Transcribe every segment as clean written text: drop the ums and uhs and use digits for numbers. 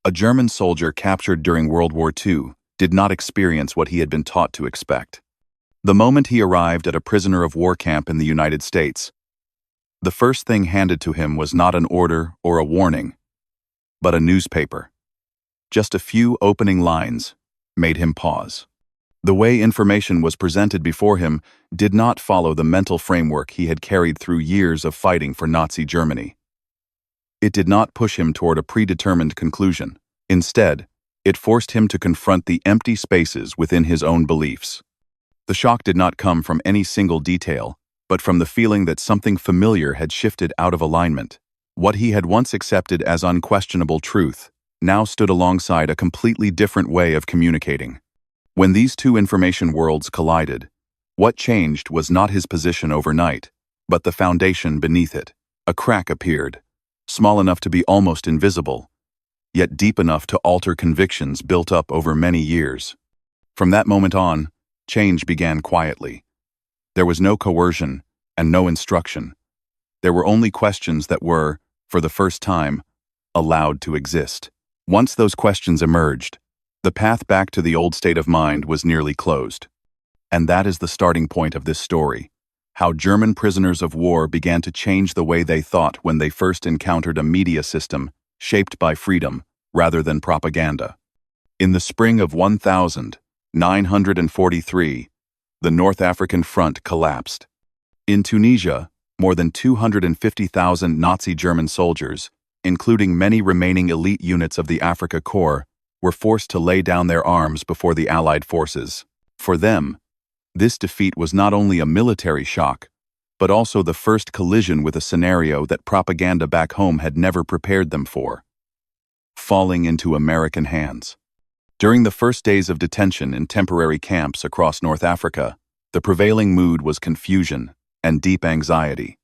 A German soldier captured during World War II did not experience what he had been taught to expect. The moment he arrived at a prisoner of war camp in the United States, the first thing handed to him was not an order or a warning, but a newspaper. Just a few opening lines made him pause. The way information was presented before him did not follow the mental framework he had carried through years of fighting for Nazi Germany. It did not push him toward a predetermined conclusion. Instead, it forced him to confront the empty spaces within his own beliefs. The shock did not come from any single detail, but from the feeling that something familiar had shifted out of alignment. What he had once accepted as unquestionable truth now stood alongside a completely different way of communicating. When these two information worlds collided, what changed was not his position overnight, but the foundation beneath it. A crack appeared, small enough to be almost invisible, yet deep enough to alter convictions built up over many years. From that moment on, change began quietly. There was no coercion and no instruction. There were only questions that were, for the first time, allowed to exist. Once those questions emerged, the path back to the old state of mind was nearly closed. And that is the starting point of this story: how German prisoners of war began to change the way they thought when they first encountered a media system shaped by freedom rather than propaganda. In the spring of 1943, the North African Front collapsed. In Tunisia, more than 250,000 Nazi German soldiers, including many remaining elite units of the Afrika Korps, were forced to lay down their arms before the Allied forces. For them, this defeat was not only a military shock, but also the first collision with a scenario that propaganda back home had never prepared them for: falling into American hands. During the first days of detention in temporary camps across North Africa, the prevailing mood was confusion and deep anxiety.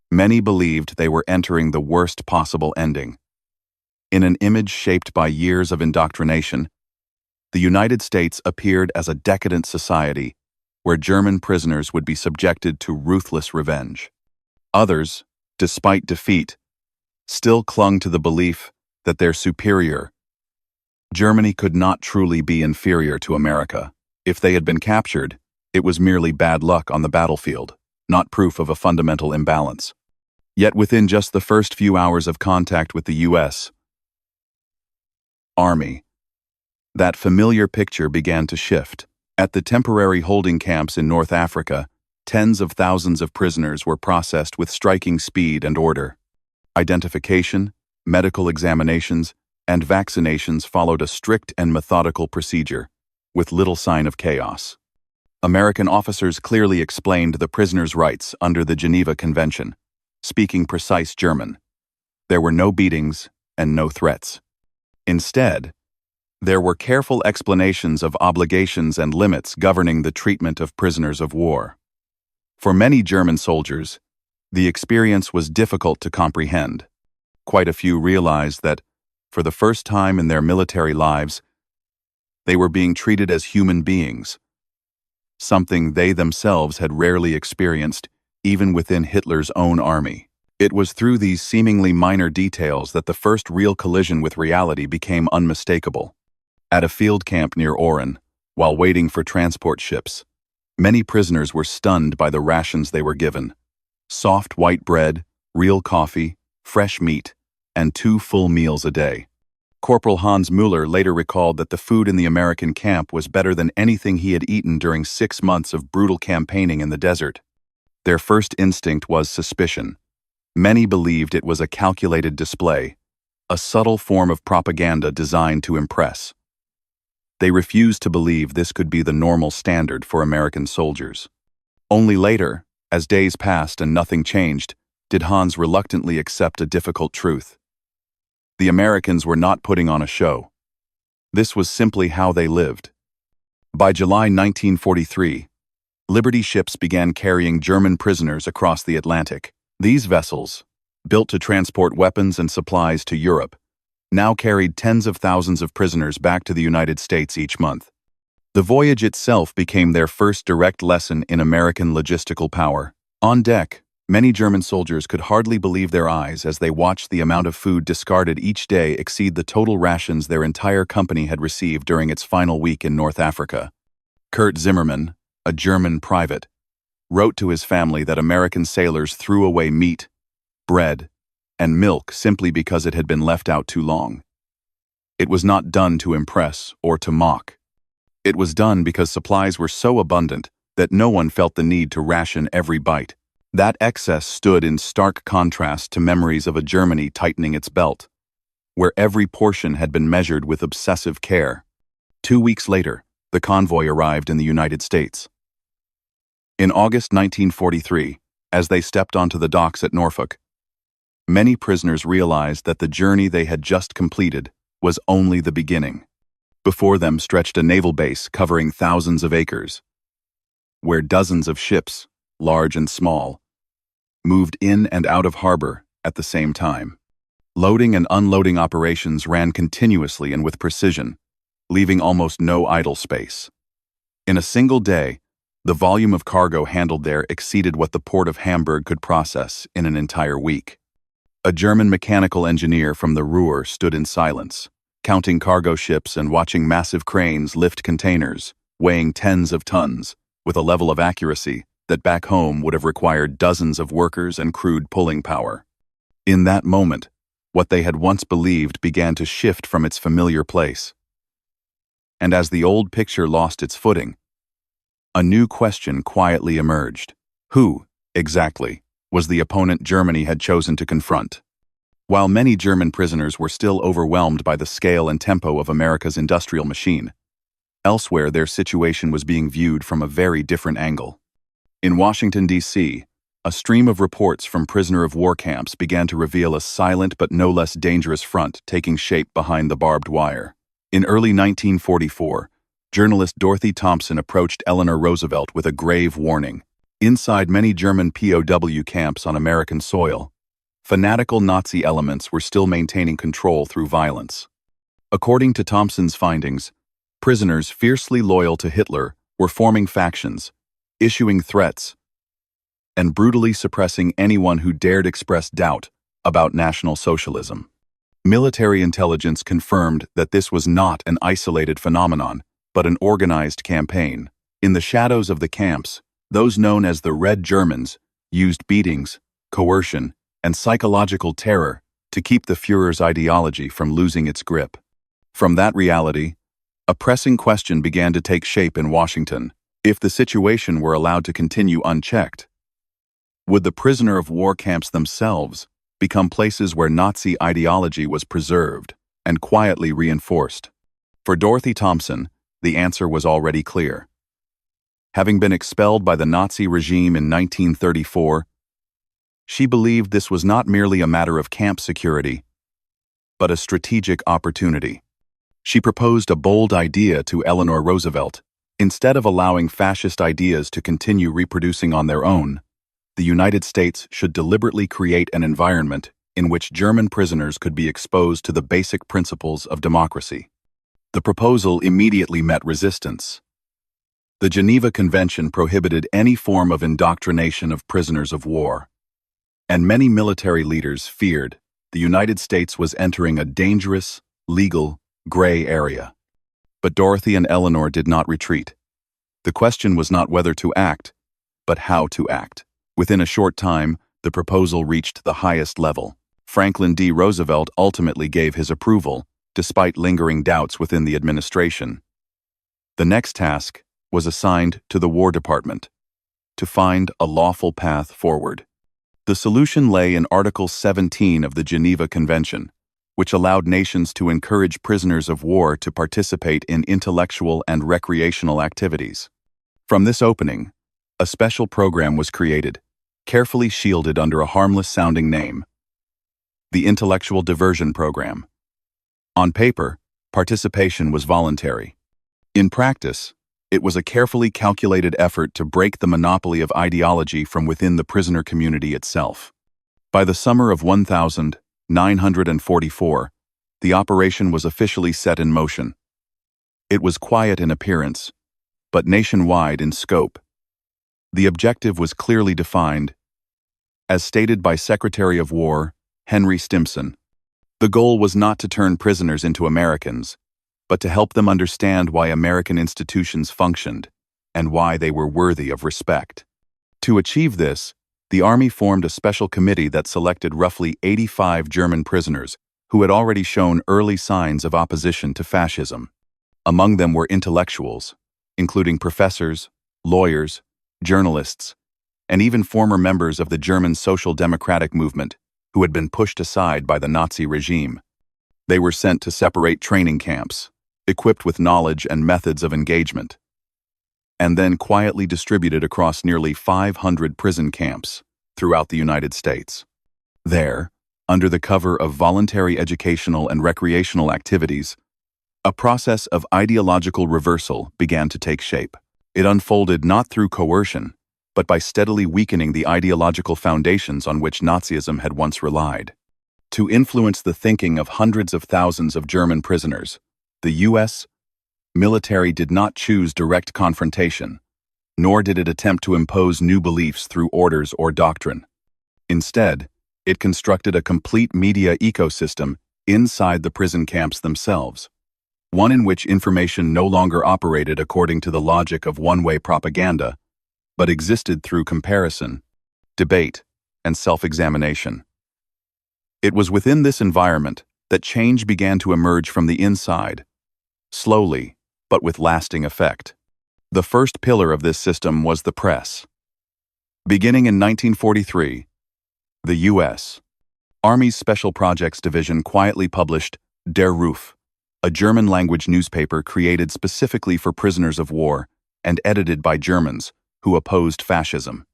Many believed they were entering the worst possible ending. In an image shaped by years of indoctrination, the United States appeared as a decadent society where German prisoners would be subjected to ruthless revenge. Others, despite defeat, still clung to the belief that their superior, Germany, could not truly be inferior to America. If they had been captured, it was merely bad luck on the battlefield, not proof of a fundamental imbalance. Yet within just the first few hours of contact with the U.S. Army, that familiar picture began to shift. At the temporary holding camps in North Africa, tens of thousands of prisoners were processed with striking speed and order. Identification, medical examinations, and vaccinations followed a strict and methodical procedure, with little sign of chaos. American officers clearly explained the prisoners' rights under the Geneva Convention, speaking precise German. There were no beatings and no threats. Instead, there were careful explanations of obligations and limits governing the treatment of prisoners of war. For many German soldiers, the experience was difficult to comprehend. Quite a few realized that, for the first time in their military lives, they were being treated as human beings, something they themselves had rarely experienced, even within Hitler's own army. It was through these seemingly minor details that the first real collision with reality became unmistakable. At a field camp near Oran, while waiting for transport ships, many prisoners were stunned by the rations they were given: soft white bread, real coffee, fresh meat, and 2 full meals a day. Corporal Hans Müller later recalled that the food in the American camp was better than anything he had eaten during 6 months of brutal campaigning in the desert. Their first instinct was suspicion. Many believed it was a calculated display, a subtle form of propaganda designed to impress. They refused to believe this could be the normal standard for American soldiers. Only later, as days passed and nothing changed, did Hans reluctantly accept a difficult truth. The Americans were not putting on a show. This was simply how they lived. By July 1943, Liberty ships began carrying German prisoners across the Atlantic. These vessels, built to transport weapons and supplies to Europe, now carried tens of thousands of prisoners back to the United States each month. The voyage itself became their first direct lesson in American logistical power. On deck, Many German soldiers could hardly believe their eyes as they watched the amount of food discarded each day exceed the total rations their entire company had received during its final week in North Africa. Kurt Zimmermann, a German private, wrote to his family that American sailors threw away meat, bread, and milk simply because it had been left out too long. It was not done to impress or to mock. It was done because supplies were so abundant that no one felt the need to ration every bite. That excess stood in stark contrast to memories of a Germany tightening its belt, where every portion had been measured with obsessive care. 2 weeks later, the convoy arrived in the United States. In August 1943, as they stepped onto the docks at Norfolk, many prisoners realized that the journey they had just completed was only the beginning. Before them stretched a naval base covering thousands of acres, where dozens of ships, large and small, moved in and out of harbor at the same time. Loading and unloading operations ran continuously and with precision, leaving almost no idle space. In a single day, the volume of cargo handled there exceeded what the port of Hamburg could process in an entire week. A German mechanical engineer from the Ruhr stood in silence, counting cargo ships and watching massive cranes lift containers, weighing tens of tons, with a level of accuracy that back home would have required dozens of workers and crude pulling power. In that moment, what they had once believed began to shift from its familiar place. And as the old picture lost its footing, a new question quietly emerged. Who, exactly, was the opponent Germany had chosen to confront? While many German prisoners were still overwhelmed by the scale and tempo of America's industrial machine, elsewhere their situation was being viewed from a very different angle. In Washington, D.C., a stream of reports from prisoner-of-war camps began to reveal a silent but no less dangerous front taking shape behind the barbed wire. In early 1944, journalist Dorothy Thompson approached Eleanor Roosevelt with a grave warning. Inside many German POW camps on American soil, fanatical Nazi elements were still maintaining control through violence. According to Thompson's findings, prisoners fiercely loyal to Hitler were forming factions, issuing threats, and brutally suppressing anyone who dared express doubt about National Socialism. Military intelligence confirmed that this was not an isolated phenomenon, but an organized campaign. In the shadows of the camps, those known as the Red Germans used beatings, coercion, and psychological terror to keep the Führer's ideology from losing its grip. From that reality, a pressing question began to take shape in Washington. If the situation were allowed to continue unchecked, would the prisoner-of-war camps themselves become places where Nazi ideology was preserved and quietly reinforced? For Dorothy Thompson, the answer was already clear. Having been expelled by the Nazi regime in 1934, she believed this was not merely a matter of camp security, but a strategic opportunity. She proposed a bold idea to Eleanor Roosevelt. Instead of allowing fascist ideas to continue reproducing on their own, the United States should deliberately create an environment in which German prisoners could be exposed to the basic principles of democracy. The proposal immediately met resistance. The Geneva Convention prohibited any form of indoctrination of prisoners of war, and many military leaders feared the United States was entering a dangerous, legal, gray area. But Dorothy and Eleanor did not retreat. The question was not whether to act, but how to act. Within a short time, the proposal reached the highest level. Franklin D. Roosevelt ultimately gave his approval, despite lingering doubts within the administration. The next task was assigned to the War Department, to find a lawful path forward. The solution lay in Article 17 of the Geneva Convention, which allowed nations to encourage prisoners of war to participate in intellectual and recreational activities. From this opening, a special program was created, carefully shielded under a harmless-sounding name: the Intellectual Diversion Program. On paper, participation was voluntary. In practice, it was a carefully calculated effort to break the monopoly of ideology from within the prisoner community itself. By the summer of 1944, the operation was officially set in motion. It was quiet in appearance, but nationwide in scope. The objective was clearly defined: as stated by Secretary of War Henry Stimson. The goal was not to turn prisoners into Americans, but to help them understand why American institutions functioned and why they were worthy of respect. To achieve this, the Army formed a special committee that selected roughly 85 German prisoners who had already shown early signs of opposition to fascism. Among them were intellectuals, including professors, lawyers, journalists, and even former members of the German Social Democratic movement who had been pushed aside by the Nazi regime. They were sent to separate training camps, equipped with knowledge and methods of engagement, and then quietly distributed across nearly 500 prison camps throughout the United States. There, under the cover of voluntary educational and recreational activities, a process of ideological reversal began to take shape. It unfolded not through coercion, but by steadily weakening the ideological foundations on which Nazism had once relied. To influence the thinking of hundreds of thousands of German prisoners, the U.S. military did not choose direct confrontation, nor did it attempt to impose new beliefs through orders or doctrine. Instead, it constructed a complete media ecosystem inside the prison camps themselves, one in which information no longer operated according to the logic of one-way propaganda, but existed through comparison, debate, and self-examination. It was within this environment that change began to emerge from the inside, slowly, but with lasting effect. The first pillar of this system was the press. Beginning in 1943, the U.S. Army's Special Projects Division quietly published Der Ruf, a German-language newspaper created specifically for prisoners of war and edited by Germans who opposed fascism.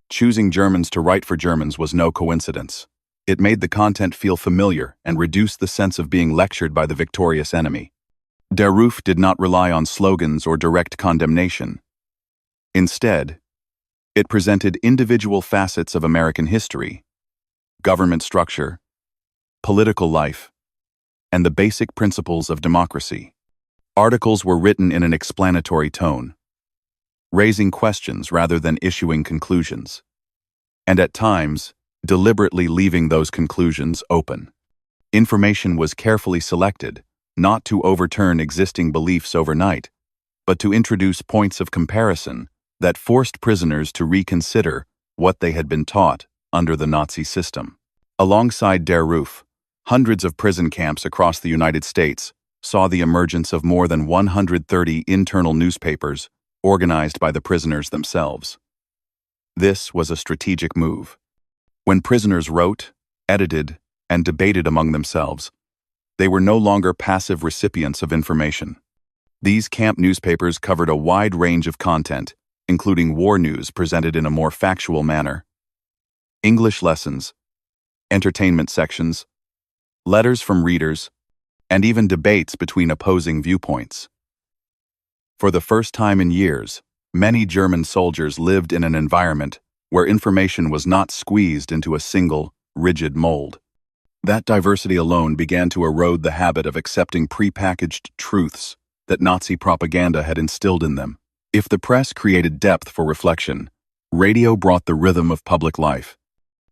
Choosing Germans to write for Germans was no coincidence. It made the content feel familiar and reduced the sense of being lectured by the victorious enemy. Der Ruf did not rely on slogans or direct condemnation. Instead, it presented individual facets of American history, government structure, political life, and the basic principles of democracy. Articles were written in an explanatory tone, raising questions rather than issuing conclusions, and at times, deliberately leaving those conclusions open. Information was carefully selected, not to overturn existing beliefs overnight, but to introduce points of comparison that forced prisoners to reconsider what they had been taught under the Nazi system. Alongside Der Ruf, hundreds of prison camps across the United States saw the emergence of more than 130 internal newspapers organized by the prisoners themselves. This was a strategic move. When prisoners wrote, edited, and debated among themselves, they were no longer passive recipients of information. These camp newspapers covered a wide range of content, including war news presented in a more factual manner, English lessons, entertainment sections, letters from readers, and even debates between opposing viewpoints. For the first time in years, many German soldiers lived in an environment where information was not squeezed into a single, rigid mold. That diversity alone began to erode the habit of accepting prepackaged truths that Nazi propaganda had instilled in them. If the press created depth for reflection, radio brought the rhythm of public life.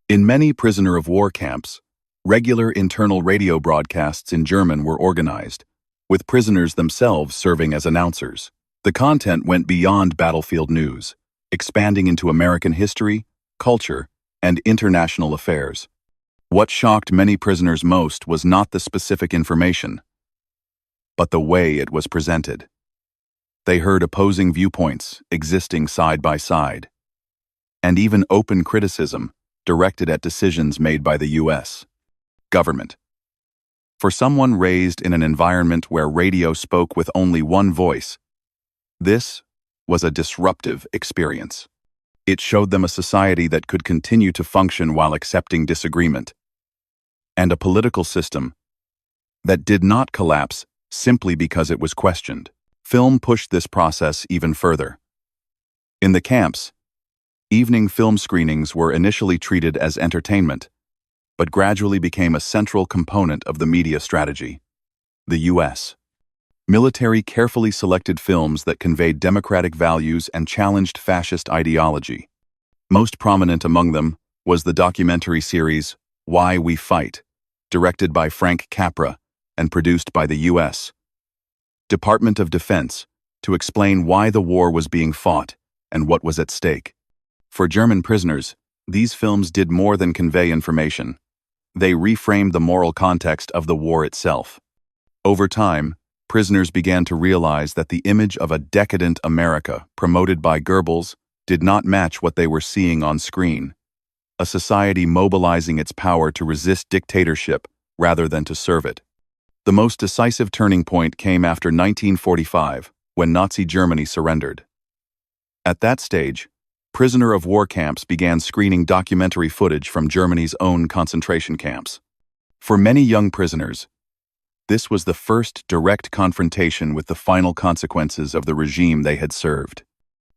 In many prisoner of war camps, regular internal radio broadcasts in German were organized, with prisoners themselves serving as announcers. The content went beyond battlefield news, expanding into American history, culture, and international affairs. What shocked many prisoners most was not the specific information, but the way it was presented. They heard opposing viewpoints existing side by side, and even open criticism directed at decisions made by the U.S. government. For someone raised in an environment where radio spoke with only one voice, this was a disruptive experience. It showed them a society that could continue to function while accepting disagreement, and a political system that did not collapse simply because it was questioned. Film pushed this process even further. In the camps, evening film screenings were initially treated as entertainment, but gradually became a central component of the media strategy. The U.S. military carefully selected films that conveyed democratic values and challenged fascist ideology. Most prominent among them was the documentary series Why We Fight, directed by Frank Capra and produced by the U.S. Department of Defense, to explain why the war was being fought and what was at stake. For German prisoners, these films did more than convey information. They reframed the moral context of the war itself. Over time, prisoners began to realize that the image of a decadent America promoted by Goebbels did not match what they were seeing on screen. A society mobilizing its power to resist dictatorship rather than to serve it. The most decisive turning point came after 1945, when Nazi Germany surrendered. At that stage, prisoner of war camps began screening documentary footage from Germany's own concentration camps. For many young prisoners, this was the first direct confrontation with the final consequences of the regime they had served.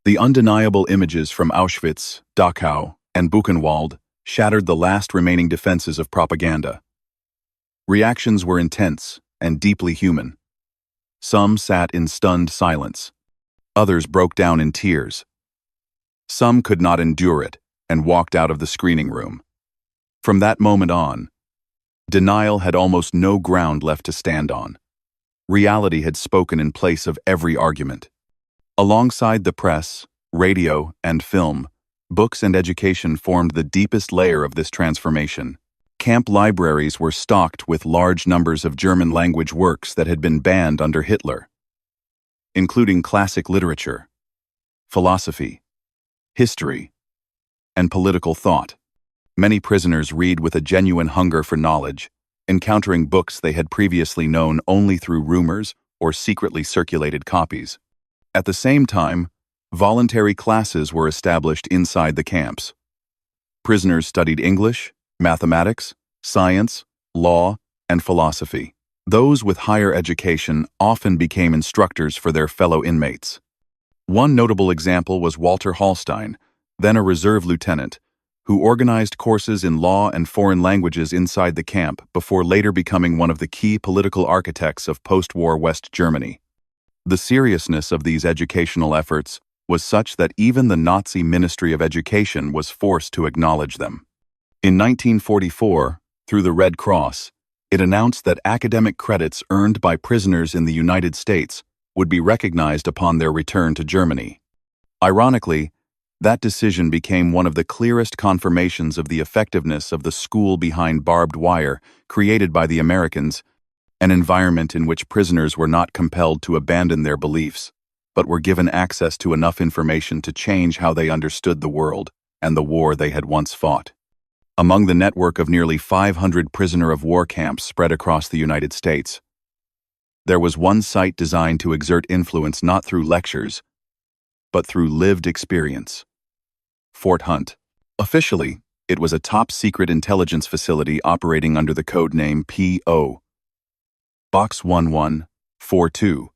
The undeniable images from Auschwitz, Dachau, and Buchenwald shattered the last remaining defenses of propaganda. Reactions were intense and deeply human. Some sat in stunned silence. Others broke down in tears. Some could not endure it and walked out of the screening room. From that moment on, denial had almost no ground left to stand on. Reality had spoken in place of every argument. Alongside the press, radio, and film, books and education formed the deepest layer of this transformation. Camp libraries were stocked with large numbers of German-language works that had been banned under Hitler, including classic literature, philosophy, history, and political thought. Many prisoners read with a genuine hunger for knowledge, encountering books they had previously known only through rumors or secretly circulated copies. At the same time, voluntary classes were established inside the camps. Prisoners studied English, mathematics, science, law, and philosophy. Those with higher education often became instructors for their fellow inmates. One notable example was Walter Hallstein, then a reserve lieutenant, who organized courses in law and foreign languages inside the camp before later becoming one of the key political architects of post-war West Germany. The seriousness of these educational efforts was such that even the Nazi Ministry of Education was forced to acknowledge them. In 1944, through the Red Cross, it announced that academic credits earned by prisoners in the United States would be recognized upon their return to Germany. Ironically, that decision became one of the clearest confirmations of the effectiveness of the school behind barbed wire created by the Americans, an environment in which prisoners were not compelled to abandon their beliefs, but were given access to enough information to change how they understood the world and the war they had once fought. Among the network of nearly 500 prisoner of war camps spread across the United States, there was one site designed to exert influence not through lectures, but through lived experience. Fort Hunt. Officially, it was a top-secret intelligence facility operating under the code name P.O. Box 1142,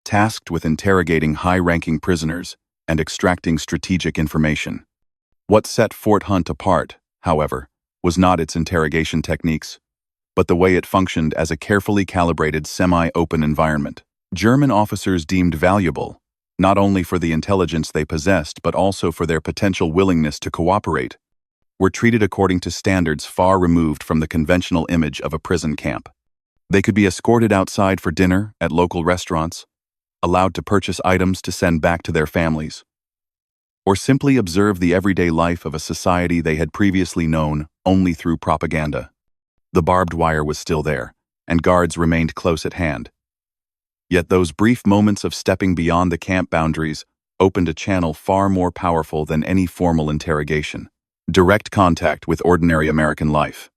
tasked with interrogating high-ranking prisoners and extracting strategic information. What set Fort Hunt apart, however, was not its interrogation techniques, but the way it functioned as a carefully calibrated semi-open environment. German officers deemed valuable, not only for the intelligence they possessed but also for their potential willingness to cooperate, were treated according to standards far removed from the conventional image of a prison camp. They could be escorted outside for dinner at local restaurants, allowed to purchase items to send back to their families, or simply observe the everyday life of a society they had previously known only through propaganda. The barbed wire was still there, and guards remained close at hand. Yet those brief moments of stepping beyond the camp boundaries opened a channel far more powerful than any formal interrogation: direct contact with ordinary American life.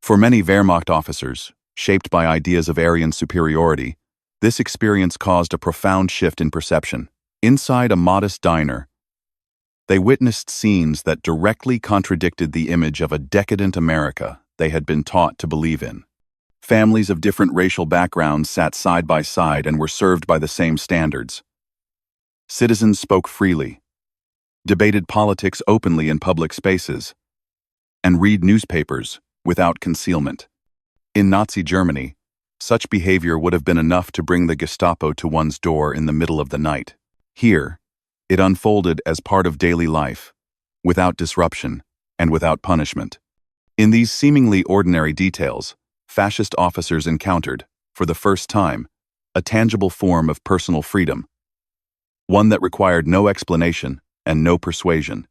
For many Wehrmacht officers, shaped by ideas of Aryan superiority, this experience caused a profound shift in perception. Inside a modest diner, they witnessed scenes that directly contradicted the image of a decadent America they had been taught to believe in. Families of different racial backgrounds sat side by side and were served by the same standards. Citizens spoke freely, debated politics openly in public spaces, and read newspapers without concealment. In Nazi Germany, such behavior would have been enough to bring the Gestapo to one's door in the middle of the night. Here, it unfolded as part of daily life, without disruption, and without punishment. In these seemingly ordinary details, fascist officers encountered, for the first time, a tangible form of personal freedom, one that required no explanation and no persuasion.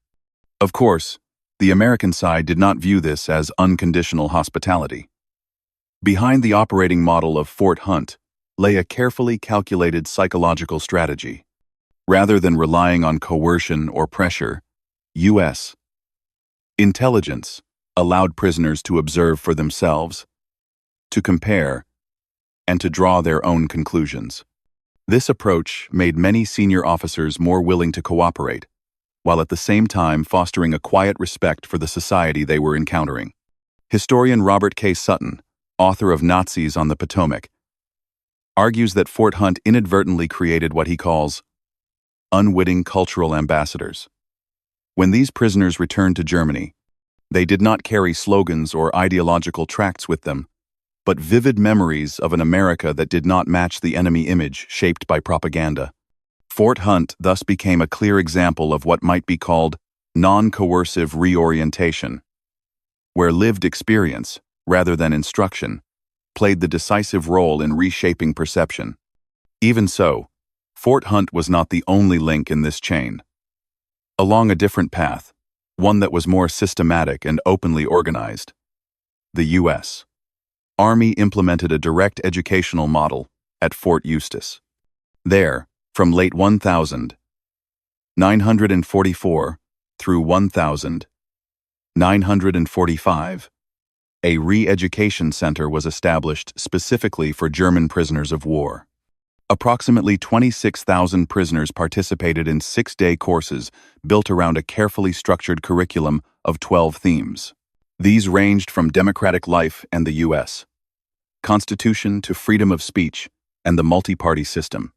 Of course, the American side did not view this as unconditional hospitality. Behind the operating model of Fort Hunt lay a carefully calculated psychological strategy. Rather than relying on coercion or pressure, U.S. intelligence allowed prisoners to observe for themselves, to compare, and to draw their own conclusions. This approach made many senior officers more willing to cooperate, while at the same time fostering a quiet respect for the society they were encountering. Historian Robert K. Sutton, author of Nazis on the Potomac, argues that Fort Hunt inadvertently created what he calls unwitting cultural ambassadors. When these prisoners returned to Germany, they did not carry slogans or ideological tracts with them, but vivid memories of an America that did not match the enemy image shaped by propaganda. Fort Hunt thus became a clear example of what might be called non-coercive reorientation, where lived experience, rather than instruction, played the decisive role in reshaping perception. Even so, Fort Hunt was not the only link in this chain. Along a different path, one that was more systematic and openly organized, the U.S. Army implemented a direct educational model at Fort Eustis. There, from late 1944 through 1945, a re-education center was established specifically for German prisoners of war. Approximately 26,000 prisoners participated in 6-day courses built around a carefully structured curriculum of 12 themes. These ranged from democratic life and the U.S. Constitution to freedom of speech and the multi-party system,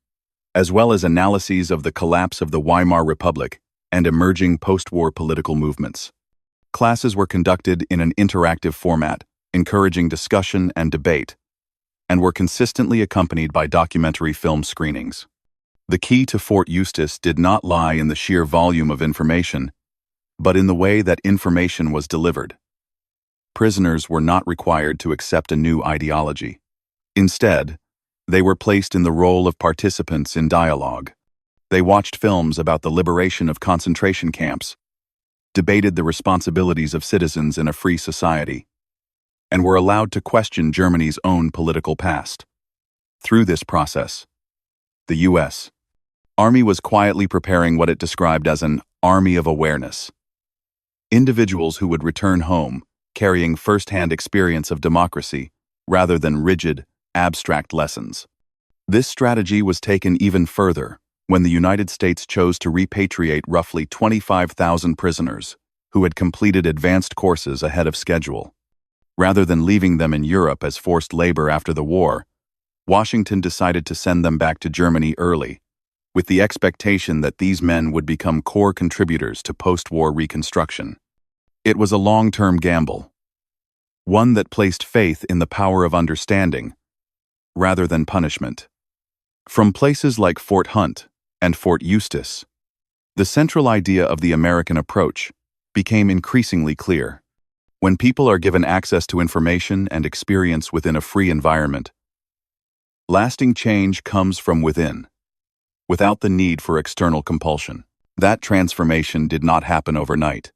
as well as analyses of the collapse of the Weimar Republic and emerging post-war political movements. Classes were conducted in an interactive format, encouraging discussion and debate, and were consistently accompanied by documentary film screenings. The key to Fort Eustis did not lie in the sheer volume of information, but in the way that information was delivered. Prisoners were not required to accept a new ideology. Instead, they were placed in the role of participants in dialogue. They watched films about the liberation of concentration camps, debated the responsibilities of citizens in a free society, and were allowed to question Germany's own political past. Through this process, the U.S. Army was quietly preparing what it described as an army of awareness. Individuals who would return home, carrying first-hand experience of democracy, rather than rigid, abstract lessons. This strategy was taken even further when the United States chose to repatriate roughly 25,000 prisoners who had completed advanced courses ahead of schedule. Rather than leaving them in Europe as forced labor after the war, Washington decided to send them back to Germany early, with the expectation that these men would become core contributors to post-war reconstruction. It was a long-term gamble, one that placed faith in the power of understanding, rather than punishment. From places like Fort Hunt and Fort Eustis, the central idea of the American approach became increasingly clear. When people are given access to information and experience within a free environment, lasting change comes from within, without the need for external compulsion. That transformation did not happen overnight.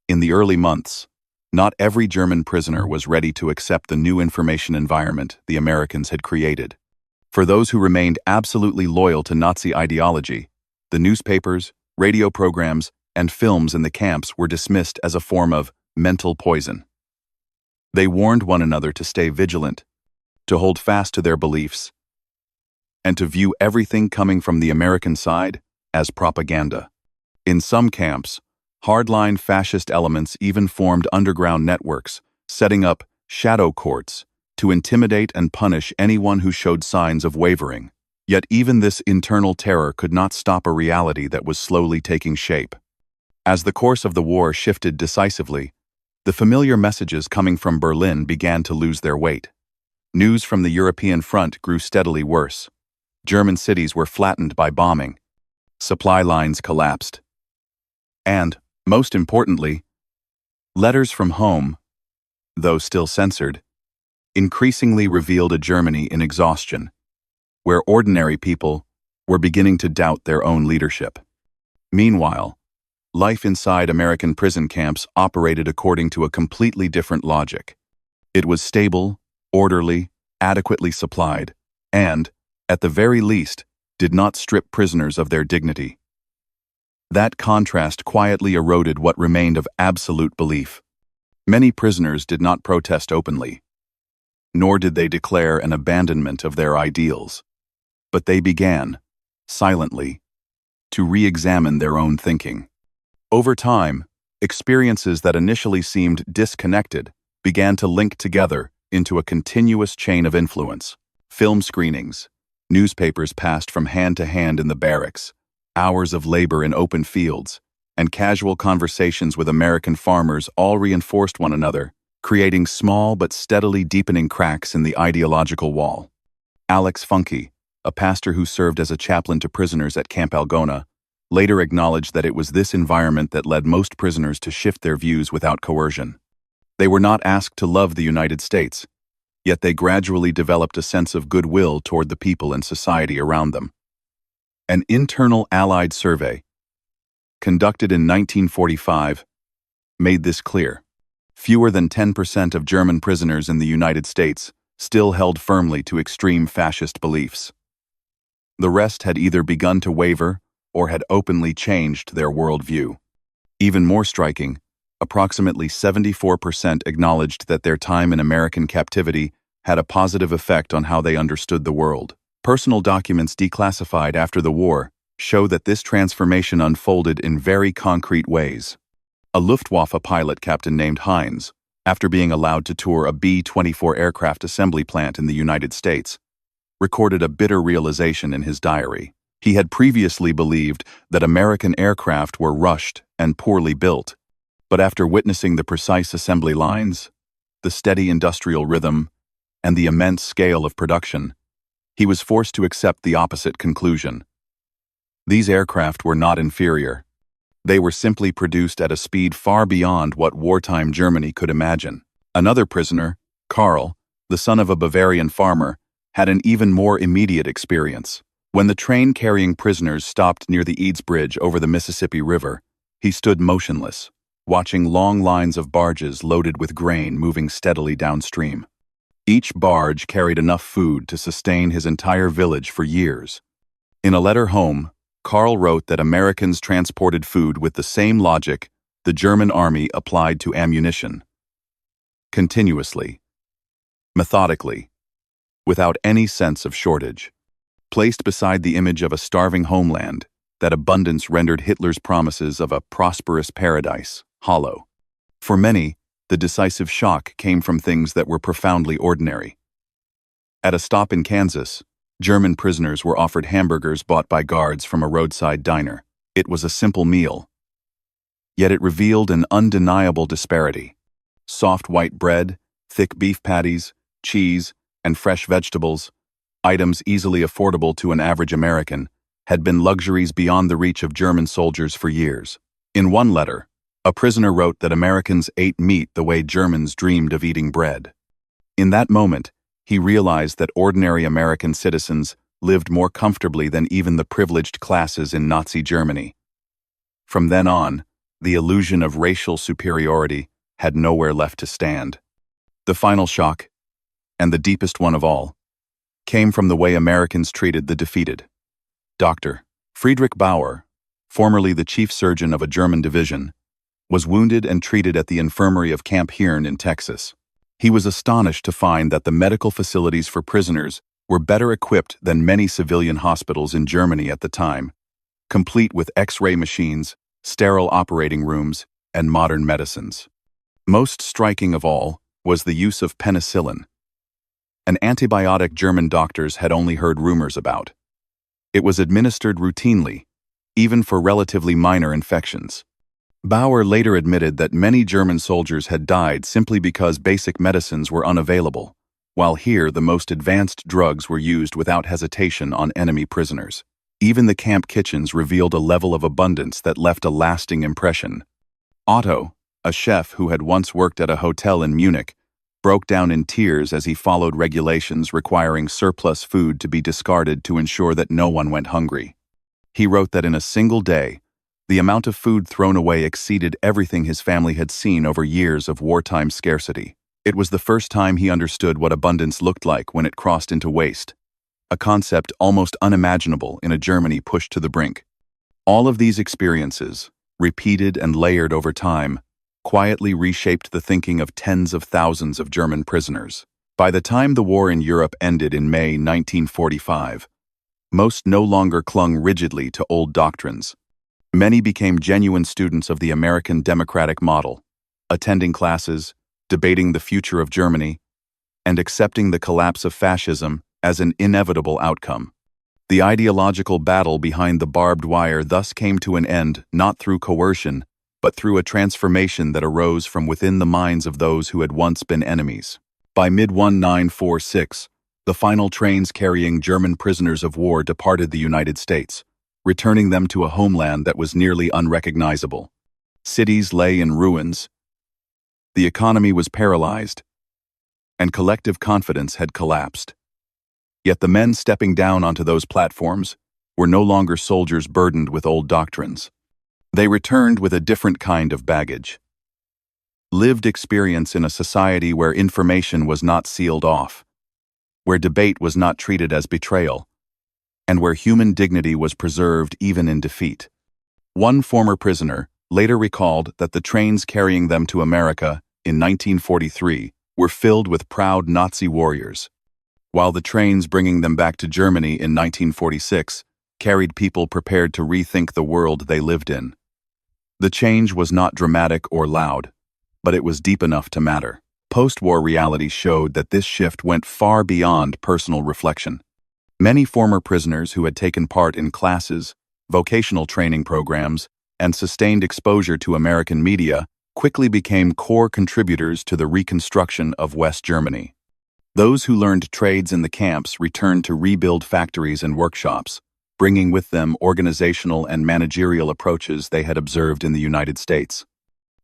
In the early months, not every German prisoner was ready to accept the new information environment the Americans had created. For those who remained absolutely loyal to Nazi ideology, the newspapers, radio programs, and films in the camps were dismissed as a form of mental poison. They warned one another to stay vigilant, to hold fast to their beliefs, and to view everything coming from the American side as propaganda. In some camps, hardline fascist elements even formed underground networks, setting up shadow courts to intimidate and punish anyone who showed signs of wavering. Yet even this internal terror could not stop a reality that was slowly taking shape. As the course of the war shifted decisively, the familiar messages coming from Berlin began to lose their weight. News from the European front grew steadily worse. German cities were flattened by bombing. Supply lines collapsed. And, most importantly, Letters from home, though still censored, increasingly revealed a Germany in exhaustion, where ordinary people were beginning to doubt their own leadership. Meanwhile, life inside American prison camps operated according to a completely different logic. It was stable, orderly, adequately supplied, and, at the very least, did not strip prisoners of their dignity. That contrast quietly eroded what remained of absolute belief. Many prisoners did not protest openly, nor did they declare an abandonment of their ideals, but they began, silently, to re-examine their own thinking. Over time, experiences that initially seemed disconnected began to link together into a continuous chain of influence. Film screenings, newspapers passed from hand to hand in the barracks, hours of labor in open fields, and casual conversations with American farmers all reinforced one another, creating small but steadily deepening cracks in the ideological wall. Alex Funke, a pastor who served as a chaplain to prisoners at Camp Algona, later acknowledged that it was this environment that led most prisoners to shift their views without coercion. They were not asked to love the United States, yet they gradually developed a sense of goodwill toward the people and society around them. An internal Allied survey, conducted in 1945, made this clear. Fewer than 10% of German prisoners in the United States still held firmly to extreme fascist beliefs. The rest had either begun to waver or had openly changed their worldview. Even more striking, approximately 74% acknowledged that their time in American captivity had a positive effect on how they understood the world. Personal documents declassified after the war show that this transformation unfolded in very concrete ways. A Luftwaffe pilot captain named Heinz, after being allowed to tour a B-24 aircraft assembly plant in the United States, recorded a bitter realization in his diary. He had previously believed that American aircraft were rushed and poorly built, but after witnessing the precise assembly lines, the steady industrial rhythm, and the immense scale of production, he was forced to accept the opposite conclusion. These aircraft were not inferior. They were simply produced at a speed far beyond what wartime Germany could imagine. Another prisoner, Karl, the son of a Bavarian farmer, had an even more immediate experience. When the train carrying prisoners stopped near the Eads Bridge over the Mississippi River, he stood motionless, watching long lines of barges loaded with grain moving steadily downstream. Each barge carried enough food to sustain his entire village for years. In a letter home, Karl wrote that Americans transported food with the same logic the German army applied to ammunition. Continuously, methodically, without any sense of shortage. Placed beside the image of a starving homeland, that abundance rendered Hitler's promises of a prosperous paradise hollow. For many, the decisive shock came from things that were profoundly ordinary. At a stop in Kansas, German prisoners were offered hamburgers bought by guards from a roadside diner. It was a simple meal, yet it revealed an undeniable disparity. Soft white bread, thick beef patties, cheese, and fresh vegetables, items easily affordable to an average American, had been luxuries beyond the reach of German soldiers for years. In one letter, a prisoner wrote that Americans ate meat the way Germans dreamed of eating bread. In that moment, he realized that ordinary American citizens lived more comfortably than even the privileged classes in Nazi Germany. From then on, the illusion of racial superiority had nowhere left to stand. The final shock, and the deepest one of all, came from the way Americans treated the defeated. Dr. Friedrich Bauer, formerly the chief surgeon of a German division, was wounded and treated at the infirmary of Camp Hearn in Texas. He was astonished to find that the medical facilities for prisoners were better equipped than many civilian hospitals in Germany at the time, complete with X-ray machines, sterile operating rooms, and modern medicines. Most striking of all was the use of penicillin, an antibiotic German doctors had only heard rumors about. It was administered routinely, even for relatively minor infections. Bauer later admitted that many German soldiers had died simply because basic medicines were unavailable, while here the most advanced drugs were used without hesitation on enemy prisoners. Even the camp kitchens revealed a level of abundance that left a lasting impression. Otto, a chef who had once worked at a hotel in Munich, broke down in tears as he followed regulations requiring surplus food to be discarded to ensure that no one went hungry. He wrote that in a single day, the amount of food thrown away exceeded everything his family had seen over years of wartime scarcity. It was the first time he understood what abundance looked like when it crossed into waste, a concept almost unimaginable in a Germany pushed to the brink. All of these experiences, repeated and layered over time, quietly reshaped the thinking of tens of thousands of German prisoners. By the time the war in Europe ended in May 1945, most no longer clung rigidly to old doctrines. Many became genuine students of the American democratic model, attending classes, debating the future of Germany, and accepting the collapse of fascism as an inevitable outcome. The ideological battle behind the barbed wire thus came to an end not through coercion, but through a transformation that arose from within the minds of those who had once been enemies. By mid-1946, the final trains carrying German prisoners of war departed the United States, returning them to a homeland that was nearly unrecognizable. Cities lay in ruins, the economy was paralyzed, and collective confidence had collapsed. Yet the men stepping down onto those platforms were no longer soldiers burdened with old doctrines. They returned with a different kind of baggage. Lived experience in a society where information was not sealed off, where debate was not treated as betrayal, and where human dignity was preserved even in defeat. One former prisoner later recalled that the trains carrying them to America in 1943 were filled with proud Nazi warriors, while the trains bringing them back to Germany in 1946 carried people prepared to rethink the world they lived in. The change was not dramatic or loud, but it was deep enough to matter. Post-war reality showed that this shift went far beyond personal reflection. Many former prisoners who had taken part in classes, vocational training programs, and sustained exposure to American media quickly became core contributors to the reconstruction of West Germany. Those who learned trades in the camps returned to rebuild factories and workshops, bringing with them organizational and managerial approaches they had observed in the United States.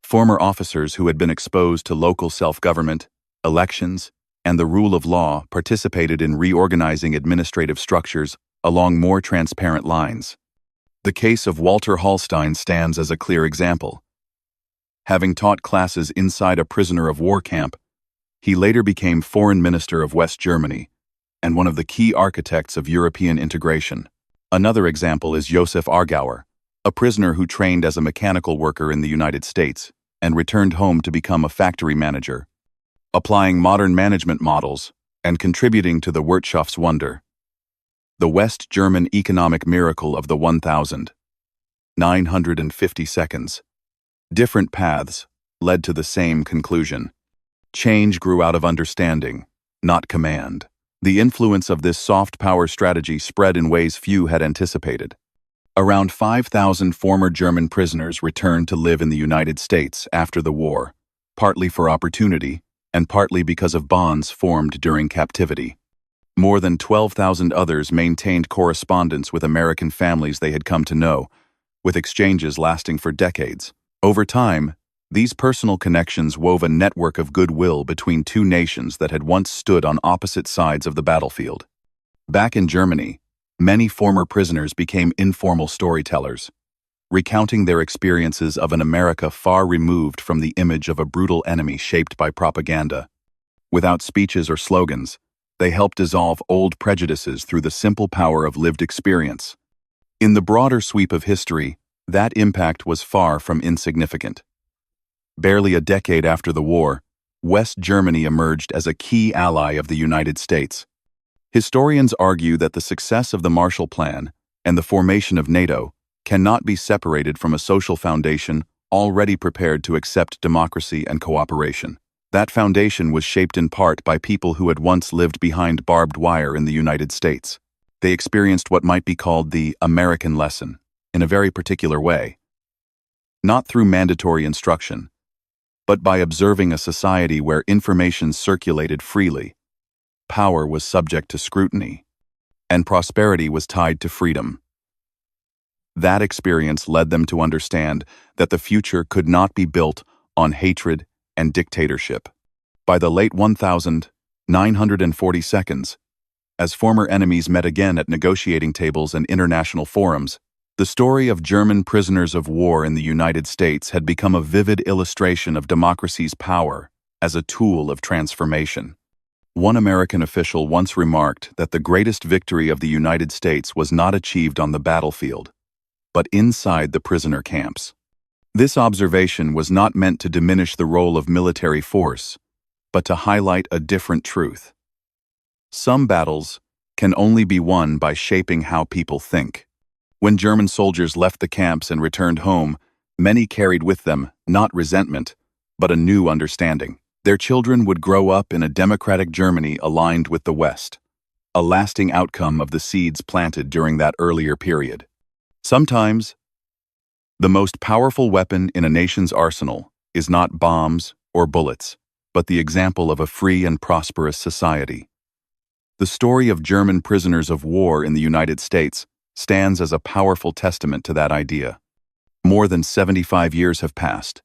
Former officers who had been exposed to local self-government, elections, and the rule of law participated in reorganizing administrative structures along more transparent lines. The case of Walter Hallstein stands as a clear example. Having taught classes inside a prisoner of war camp, he later became Foreign Minister of West Germany and one of the key architects of European integration. Another example is Josef Argauer, a prisoner who trained as a mechanical worker in the United States and returned home to become a factory manager, applying modern management models and contributing to the Wirtschaftswunder, the West German economic miracle of the 1,950 seconds. Different paths led to the same conclusion. Change grew out of understanding, not command. The influence of this soft power strategy spread in ways few had anticipated. Around 5,000 former German prisoners returned to live in the United States after the war, partly for opportunity and partly because of bonds formed during captivity. More than 12,000 others maintained correspondence with American families they had come to know, with exchanges lasting for decades. Over time, these personal connections wove a network of goodwill between two nations that had once stood on opposite sides of the battlefield. Back in Germany, many former prisoners became informal storytellers, recounting their experiences of an America far removed from the image of a brutal enemy shaped by propaganda. Without speeches or slogans, they helped dissolve old prejudices through the simple power of lived experience. In the broader sweep of history, that impact was far from insignificant. Barely a decade after the war, West Germany emerged as a key ally of the United States. Historians argue that the success of the Marshall Plan and the formation of NATO cannot be separated from a social foundation already prepared to accept democracy and cooperation. That foundation was shaped in part by people who had once lived behind barbed wire in the United States. They experienced what might be called the American lesson, in a very particular way. Not through mandatory instruction, but by observing a society where information circulated freely, power was subject to scrutiny, and prosperity was tied to freedom. That experience led them to understand that the future could not be built on hatred and dictatorship. By the late 1942, as former enemies met again at negotiating tables and international forums, the story of German prisoners of war in the United States had become a vivid illustration of democracy's power as a tool of transformation. One American official once remarked that the greatest victory of the United States was not achieved on the battlefield, but inside the prisoner camps. This observation was not meant to diminish the role of military force, but to highlight a different truth. Some battles can only be won by shaping how people think. When German soldiers left the camps and returned home, many carried with them not resentment, but a new understanding. Their children would grow up in a democratic Germany aligned with the West, a lasting outcome of the seeds planted during that earlier period. Sometimes, the most powerful weapon in a nation's arsenal is not bombs or bullets, but the example of a free and prosperous society. The story of German prisoners of war in the United States stands as a powerful testament to that idea. More than 75 years have passed.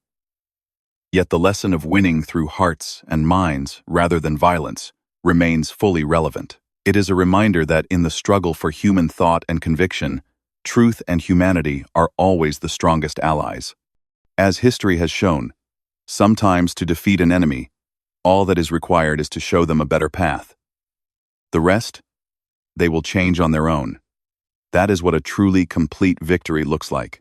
Yet the lesson of winning through hearts and minds rather than violence remains fully relevant. It is a reminder that in the struggle for human thought and conviction, truth and humanity are always the strongest allies. As history has shown, sometimes to defeat an enemy, all that is required is to show them a better path. The rest, they will change on their own. That is what a truly complete victory looks like.